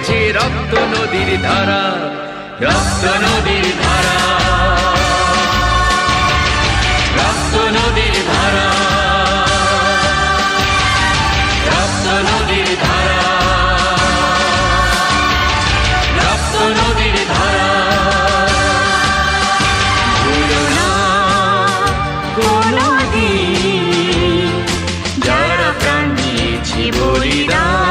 বইছে রক্ত নদীর ধারা, রক্ত নদীর ধারা, রক্ত নদীর ধারা, রক্ত নদীর ধারা, রক্ত নদীর ধারা। ভুলো না কোনদিন যারা প্রাণ দিয়েছে বলিদান।